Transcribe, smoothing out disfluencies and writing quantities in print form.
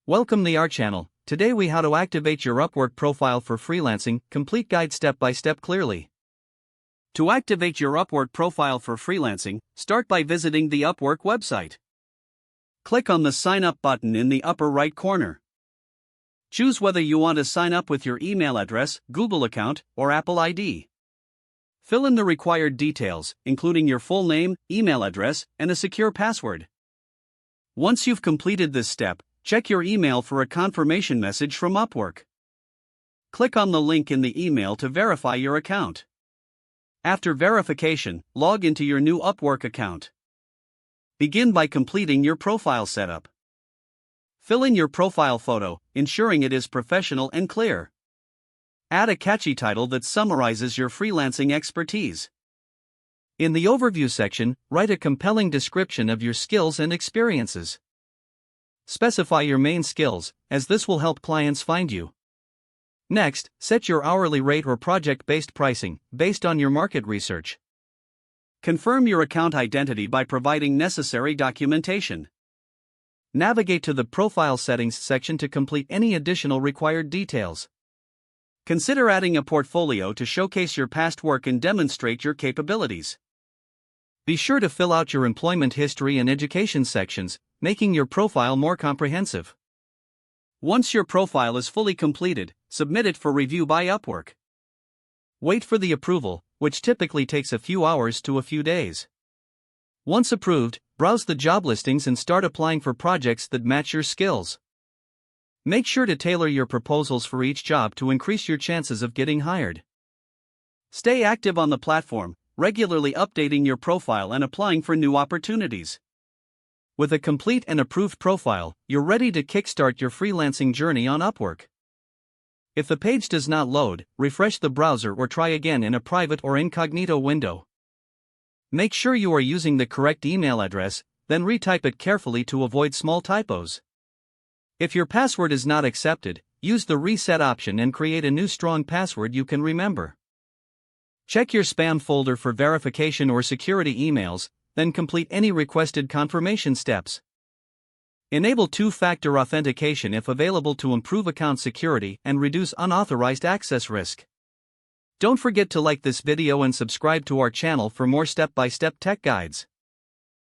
Welcome to our channel. Today we how to activate your Upwork profile for freelancing, complete guide step by step clearly. To activate your Upwork profile for freelancing, start by visiting the Upwork website. Click on the sign up button in the upper right corner. Choose whether you want to sign up with your email address, Google account, or Apple ID. Fill in the required details, including your full name, email address, and a secure password. Once you've completed this step, check your email for a confirmation message from Upwork. Click on the link in the email to verify your account. After verification, log into your new Upwork account. Begin by completing your profile setup. Fill in your profile photo, ensuring it is professional and clear. Add a catchy title that summarizes your freelancing expertise. In the overview section, write a compelling description of your skills and experiences. Specify your main skills, as this will help clients find you. Next, set your hourly rate or project-based pricing, based on your market research. Confirm your account identity by providing necessary documentation. Navigate to the Profile Settings section to complete any additional required details. Consider adding a portfolio to showcase your past work and demonstrate your capabilities. Be sure to fill out your employment history and education sections, making your profile more comprehensive. Once your profile is fully completed, submit it for review by Upwork. Wait for the approval, which typically takes a few hours to a few days. Once approved, browse the job listings and start applying for projects that match your skills. Make sure to tailor your proposals for each job to increase your chances of getting hired. Stay active on the platform, regularly updating your profile and applying for new opportunities. With a complete and approved profile, you're ready to kickstart your freelancing journey on Upwork. If the page does not load, refresh the browser or try again in a private or incognito window. Make sure you are using the correct email address, then retype it carefully to avoid small typos. If your password is not accepted, use the reset option and create a new strong password you can remember. Check your spam folder for verification or security emails, then complete any requested confirmation steps. Enable two-factor authentication if available to improve account security and reduce unauthorized access risk. Don't forget to like this video and subscribe to our channel for more step-by-step tech guides.